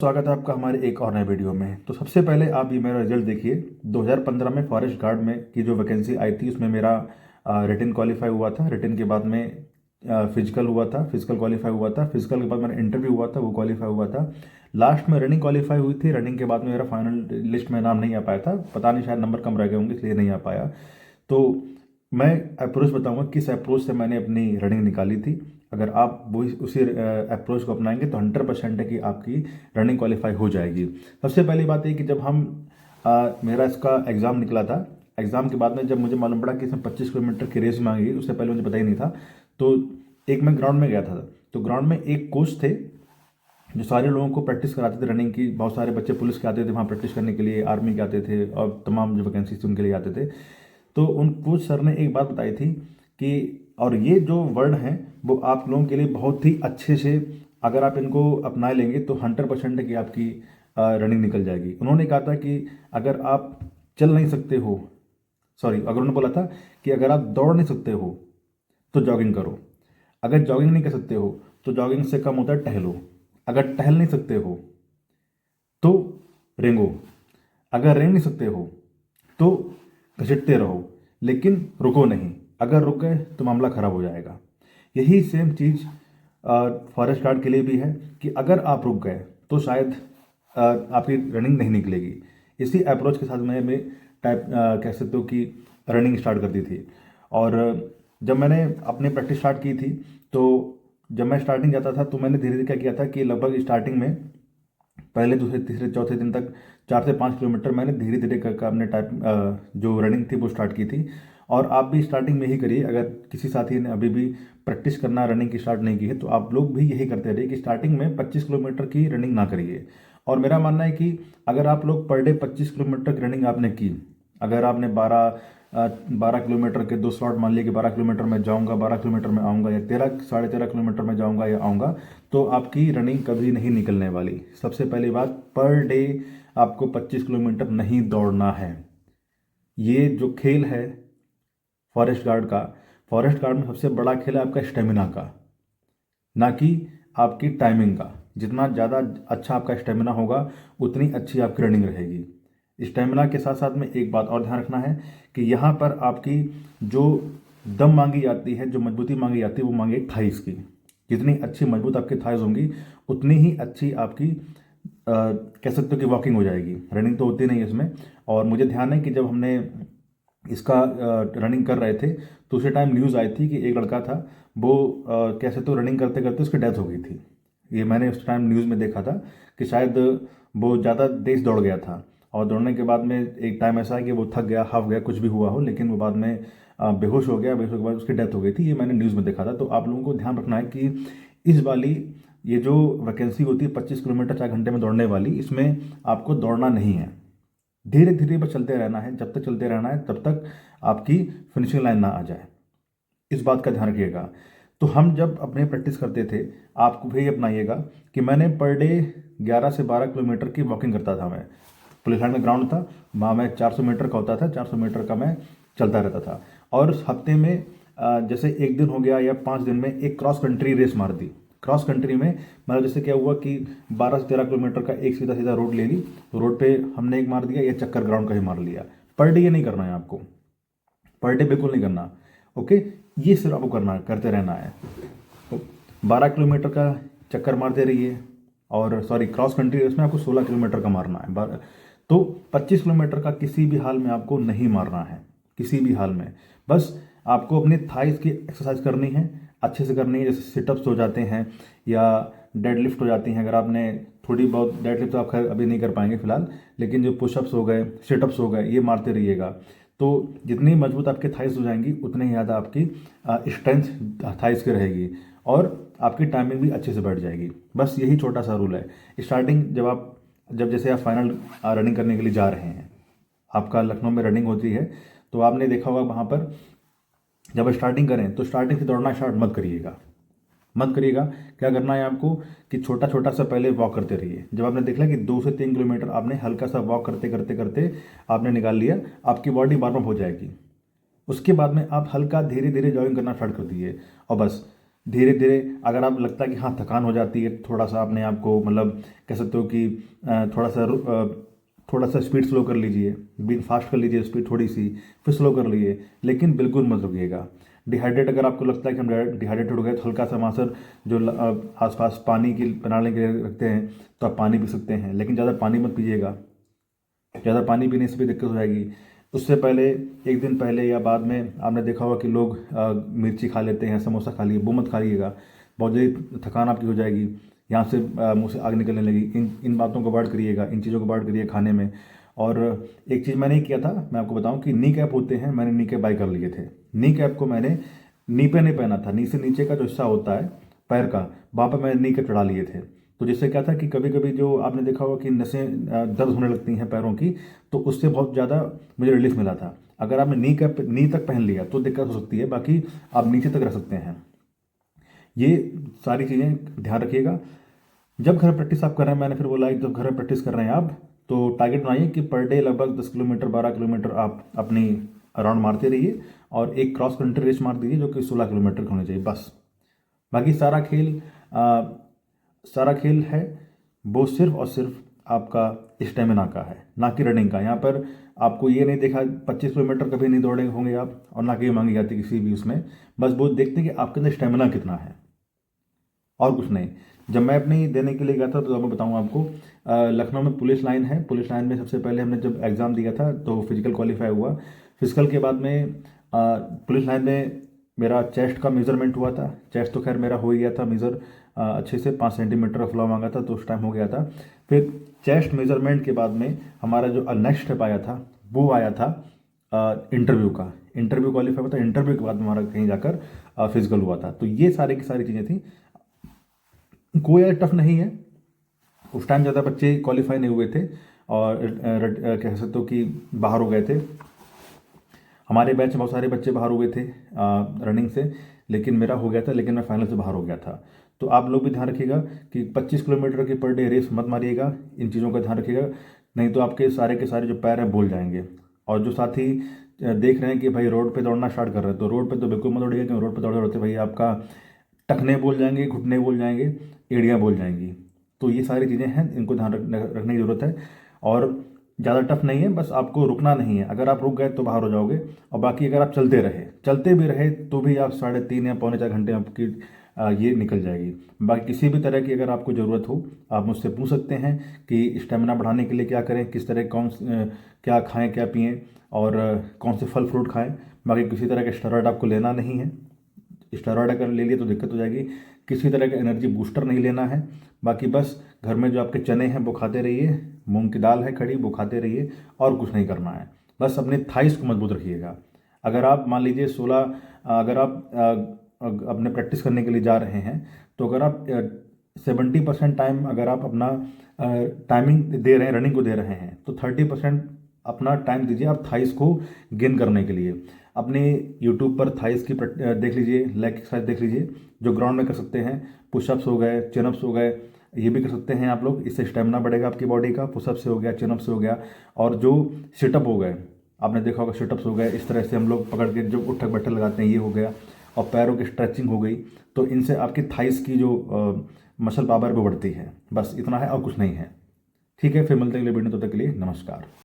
स्वागत है आपका हमारे एक और नए वीडियो में। तो सबसे पहले आप ये मेरा रिजल्ट देखिए। 2015 में फॉरेस्ट गार्ड में की जो वैकेंसी आई थी उसमें मेरा रिटन क्वालिफाई हुआ था। रिटन के बाद में फिजिकल हुआ था, फिजिकल क्वालिफाई हुआ था। फिजिकल के बाद मेरा इंटरव्यू हुआ था, वो क्वालिफाई हुआ था। लास्ट में रनिंग क्वालिफाई हुई थी। रनिंग के बाद में मेरा फाइनल लिस्ट में नाम नहीं आ पाया था, पता नहीं शायद नंबर कम रह गए होंगे इसलिए नहीं आ पाया। तो मैं अप्रोच बताऊंगा किस अप्रोच से मैंने अपनी रनिंग निकाली थी। अगर आप वो उसी अप्रोच को अपनाएंगे तो 100% है कि आपकी रनिंग क्वालिफाई हो जाएगी। सबसे पहली बात ये कि जब मेरा इसका एग्ज़ाम निकला था, एग्ज़ाम के बाद में जब मुझे मालूम पड़ा कि इसमें 25 किलोमीटर की रेस मांगी, उससे पहले मुझे पता ही नहीं था। तो एक मैं ग्राउंड में गया था, तो ग्राउंड में एक कोच थे जो सारे लोगों को प्रैक्टिस कराते थे रनिंग की। बहुत सारे बच्चे पुलिस के आते थे वहाँ प्रैक्टिस करने के लिए, आर्मी के आते थे और तमाम जो वैकेंसी थी उनके लिए आते थे। तो उन कोच सर ने एक बात बताई थी कि और ये जो वर्ड हैं वो आप लोगों के लिए बहुत ही अच्छे से, अगर आप इनको अपना लेंगे तो 100% की आपकी रनिंग निकल जाएगी। उन्होंने कहा था कि अगर आप चल नहीं सकते हो, अगर उन्होंने बोला था कि अगर आप दौड़ नहीं सकते हो तो जॉगिंग करो। अगर जॉगिंग नहीं कर सकते हो तो जॉगिंग से कम होता है टहलो। अगर टहल नहीं सकते हो तो रेंगो। अगर रेंग नहीं सकते हो तो घसीटते रहो, लेकिन रुको नहीं। अगर रुक गए तो मामला खराब हो जाएगा। यही सेम चीज़ फॉरेस्ट गार्ड के लिए भी है कि अगर आप रुक गए तो शायद आपकी रनिंग नहीं निकलेगी। इसी अप्रोच के साथ मैं कह सकते हो कि रनिंग स्टार्ट कर दी थी। और जब मैंने अपनी प्रैक्टिस स्टार्ट की थी तो जब मैं स्टार्टिंग जाता था तो मैंने धीरे धीरे क्या किया था कि लगभग स्टार्टिंग में पहले दूसरे तीसरे चौथे दिन तक 4 से 5 किलोमीटर मैंने धीरे धीरे कर अपने जो रनिंग थी वो स्टार्ट की थी। और आप भी स्टार्टिंग में ही करिए। अगर किसी साथी ने अभी भी प्रैक्टिस करना रनिंग की स्टार्ट नहीं की है तो आप लोग भी यही करते रहिए कि स्टार्टिंग में 25 किलोमीटर की रनिंग ना करिए। और मेरा मानना है कि अगर आप लोग पर डे 25 किलोमीटर की रनिंग आपने की, अगर आपने 12 किलोमीटर के 2 स्लॉट मान लिए कि 12 किलोमीटर में जाऊंगा, 12 किलोमीटर में आऊंगा, या 13 साढ़े 13 किलोमीटर में जाऊंगा या आऊंगा, तो आपकी रनिंग कभी नहीं निकलने वाली। सबसे पहली बात, पर डे आपको 25 किलोमीटर नहीं दौड़ना है। ये जो खेल है फॉरेस्ट गार्ड का, फॉरेस्ट गार्ड में सबसे बड़ा खेल है आपका स्टेमिना का, ना कि आपकी टाइमिंग का। जितना ज़्यादा अच्छा आपका स्टेमिना होगा उतनी अच्छी आपकी रनिंग रहेगी। स्टेमिना के साथ साथ में एक बात और ध्यान रखना है कि यहाँ पर आपकी जो दम मांगी जाती है, जो मजबूती मांगी जाती है, वो मांगी थाइस की। जितनी अच्छी मजबूत आपकी थाइस होंगी उतनी ही अच्छी आपकी कह सकते हो कि वॉकिंग हो जाएगी। रनिंग तो होती नहीं है इसमें। और मुझे ध्यान है कि जब हमने इसका रनिंग कर रहे थे तो उसी टाइम न्यूज़ आई थी कि एक लड़का था, वो कैसे तो रनिंग करते करते उसकी डेथ हो गई थी। ये मैंने उस टाइम न्यूज़ में देखा था कि शायद वो ज़्यादा तेज दौड़ गया था और दौड़ने के बाद में एक टाइम ऐसा है कि वो थक गया, हाफ गया, कुछ भी हुआ हो, लेकिन वो बाद में बेहोश हो गया। बेहोश के बाद उसकी डेथ हो गई थी। ये मैंने न्यूज़ में देखा था। तो आप लोगों को ध्यान रखना है कि इस वाली ये जो वैकेंसी होती है 25 किलोमीटर 4 घंटे में दौड़ने वाली, इसमें आपको दौड़ना नहीं है। धीरे धीरे बस चलते रहना है। जब तक चलते रहना है तब तक आपकी फिनिशिंग लाइन ना आ जाए, इस बात का ध्यान रखिएगा। तो हम जब अपने प्रैक्टिस करते थे, आपको भी अपनाइएगा कि मैंने पर डे 11 से 12 किलोमीटर की वॉकिंग करता था। मैं पुलिस लाइन में ग्राउंड था, वहाँ मैं 400 मीटर का होता था, 400 मीटर का मैं चलता रहता था। और हफ्ते में जैसे एक दिन हो गया या 5 दिन में एक क्रॉस कंट्री रेस मार दी। क्रॉस कंट्री में मतलब जैसे क्या हुआ कि 12 से 13 किलोमीटर का एक सीधा सीधा रोड ले ली, तो रोड पे हमने एक मार दिया, या चक्कर ग्राउंड का ही मार लिया। पर डे ये नहीं करना है आपको, पर डे बिल्कुल नहीं करना। ओके, ये सिर्फ आपको करना है, करते रहना है। तो 12 किलोमीटर का चक्कर मारते रहिए। और क्रॉस कंट्री रेस में आपको 16 किलोमीटर का मारना है। तो 25 किलोमीटर का किसी भी हाल में आपको नहीं मारना है, किसी भी हाल में। बस आपको अपने थाइस की एक्सरसाइज करनी है, अच्छे से करनी है। जैसे सिटअप्स हो जाते हैं या डेड लिफ्ट हो जाती हैं। अगर आपने थोड़ी बहुत, डेड लिफ्ट तो आप खैर अभी नहीं कर पाएंगे फिलहाल, लेकिन जो पुशअप्स हो गए, सिटअप्स हो गए, ये मारते रहिएगा। तो जितनी मजबूत आपके थाइस हो जाएंगी उतनी ही ज़्यादा आपकी स्ट्रेंथ थाइस की रहेगी और आपकी टाइमिंग भी अच्छे से बढ़ जाएगी। बस यही छोटा सा रूल है। स्टार्टिंग जब जैसे आप फाइनल रनिंग करने के लिए जा रहे हैं, आपका लखनऊ में रनिंग होती है, तो आपने देखा होगा वहाँ पर जब आप स्टार्टिंग करें तो स्टार्टिंग से दौड़ना स्टार्ट मत करिएगा। क्या करना है आपको कि छोटा छोटा सा पहले वॉक करते रहिए। जब आपने देखा कि 2 से 3 किलोमीटर आपने हल्का सा वॉक करते करते करते आपने निकाल लिया, आपकी बॉडी वार्म अप हो जाएगी। उसके बाद में आप हल्का धीरे धीरे जॉगिंग करना स्टार्ट कर दीजिए। और बस धीरे धीरे अगर आप लगता है कि हाँ थकान हो जाती है, थोड़ा सा अपने आप को मतलब कह सकते हो कि थोड़ा सा स्पीड स्लो कर लीजिए, बीट फास्ट कर लीजिए स्पीड थोड़ी सी, फिर स्लो कर लीजिए, लेकिन बिल्कुल मत रुकिएगा। डिहाइड्रेट अगर आपको लगता है कि हम डिहाइड्रेटेड हो गए तो हल्का सा मासर जो आसपास पानी की बनाने के लिए रखते हैं तो आप पानी पी सकते हैं, लेकिन ज़्यादा पानी मत पीजिएगा। ज़्यादा पानी पीने से भी दिक्कत हो जाएगी। उससे पहले एक दिन पहले या बाद में आपने देखा होगा कि लोग मिर्ची खा लेते हैं, समोसा खा लिए, वो मत खाइएगा। बहुत जल्दी थकान आपकी हो जाएगी, यहाँ से मुंह से आग निकलने लगी। इन इन बातों को अवॉइड करिएगा, इन चीज़ों को अवॉइड करिए खाने में। और एक चीज़ मैंने किया था, मैं आपको बताऊं कि नी कैप होते हैं, मैंने नी कैप बाय कर लिए थे। नी कैप को मैंने नी पे नहीं पहना था, नी से नीचे का जो हिस्सा होता है पैर का, वहाँ पर मैंने नी कैप चढ़ा लिए थे। तो जिससे क्या था कि कभी कभी जो आपने देखा होगा कि नसें दर्द होने लगती हैं पैरों की, तो उससे बहुत ज़्यादा मुझे रिलीफ मिला था। अगर आपने नी तक पहन लिया तो दिक्कत हो सकती है, बाकी आप नीचे तक रख सकते हैं। ये सारी चीज़ें ध्यान रखिएगा। जब घर में प्रैक्टिस आप कर रहे हैं, मैंने फिर बोला कि जब घर में प्रैक्टिस कर रहे हैं आप, तो टारगेट बनाइए कि पर डे लगभग 10 किलोमीटर 12 किलोमीटर आप अपनी राउंड मारते रहिए, और एक क्रॉस कंट्री रेस मार दीजिए जो कि 16 किलोमीटर की होनी चाहिए बस। बाकी सारा खेल है वो सिर्फ और सिर्फ आपका स्टेमिना का है, ना कि रनिंग का। यहाँ पर आपको ये नहीं देखा 25 किलोमीटर कभी नहीं दौड़े होंगे आप, और ना कि मांगी जाती किसी भी उसमें। बस वो देखते हैं कि आपके अंदर स्टेमिना कितना है, और कुछ नहीं। जब मैं अपनी देने के लिए गया था तो मैं बताऊँ आपको, लखनऊ में पुलिस लाइन है। पुलिस लाइन में सबसे पहले हमने जब एग्ज़ाम दिया था तो फिजिकल क्वालिफाई हुआ। फिजिकल के बाद में पुलिस लाइन में मेरा चेस्ट का मेज़रमेंट हुआ था। चेस्ट तो खैर मेरा हो ही गया था मेज़र, अच्छे से 5 सेंटीमीटर का फ्लॉ मांगा था तो उस टाइम हो गया था। फिर चेस्ट मेज़रमेंट के बाद में हमारा जो नेक्स्ट स्टेप आया था वो आया था इंटरव्यू का। इंटरव्यू क्वालिफाई हुआ था, इंटरव्यू के बाद में हमारा कहीं जाकर फिजिकल हुआ था। तो ये सारी की सारी चीज़ें थी, कोई टफ नहीं है। उस टाइम ज़्यादा बच्चे क्वालिफाई नहीं हुए थे और कह सकते हो कि बाहर हो गए थे। हमारे बैच में बहुत सारे बच्चे बाहर हुए थे रनिंग से, लेकिन मेरा हो गया था, लेकिन मैं फाइनल से बाहर हो गया था। तो आप लोग भी ध्यान रखिएगा कि 25 किलोमीटर की पर डे रेस मत मारिएगा, इन चीज़ों का ध्यान रखिएगा, नहीं तो आपके सारे के सारे जो पैर हैं बोल जाएंगे। और जो साथी देख रहे हैं कि भाई रोड पे दौड़ना स्टार्ट कर रहे हैं, तो रोड पे तो बिल्कुल मत दौड़िएगा, क्योंकि रोड पे दौड़ते दौड़ते भाई आपका टखने बोल जाएंगे, घुटने बोल जाएंगे, एड़ियाँ बोल जाएंगी। तो ये सारी चीज़ें हैं, इनको ध्यान रखने की ज़रूरत है। और ज़्यादा टफ नहीं है, बस आपको रुकना नहीं है। अगर आप रुक गए तो बाहर हो जाओगे। और बाकी अगर आप चलते भी रहे तो भी आप 3.5 या पौने 4 घंटे आपकी ये निकल जाएगी। बाकी किसी भी तरह की अगर आपको ज़रूरत हो आप मुझसे पूछ सकते हैं कि स्टेमिना बढ़ाने के लिए क्या करें, किस तरह क्या खाएं, क्या पिएं, और कौन से फल फ्रूट खाएं। बाकी किसी तरह का स्टेरॉइड आपको लेना नहीं है। स्टेरॉइड अगर ले लिए तो दिक्कत हो जाएगी। किसी तरह का एनर्जी बूस्टर नहीं लेना है। बाकी बस घर में जो आपके चने हैं वो खाते रहिए, मूंग की दाल है खड़ी वो खाते रहिए, और कुछ नहीं करना है। बस अपने थाइस को मजबूत रखिएगा। अगर आप मान लीजिए 16, अगर आप अपने प्रैक्टिस करने के लिए जा रहे हैं, तो अगर आप 70% टाइम अगर आप अपना टाइमिंग दे रहे हैं, रनिंग को दे रहे हैं, तो 30% अपना टाइम दीजिए आप थाइस को गेन करने के लिए। अपने यूट्यूब पर थाइस की देख लीजिए, लेग एक्सरसाइज देख लीजिए, जो ग्राउंड में कर सकते हैं। पुशअप्स हो गए, चिनअप्स हो गए, ये भी कर सकते हैं आप लोग। इससे स्टेमिना बढ़ेगा आपकी बॉडी का। पुशअप से हो गया, चिनअप से हो गया, और जो सिटअप हो गए, आपने देखा होगा सिटअप्स हो गए, इस तरह से हम लोग पकड़ के जो उठक बैठक लगाते हैं, ये हो गया। और पैरों की स्ट्रेचिंग हो गई। तो इनसे आपकी थाइस की जो मसल पावर वो बढ़ती है। बस इतना है और कुछ नहीं है। ठीक है, फिर मिलते हैं अगले वीडियो, तब तक के लिए नमस्कार।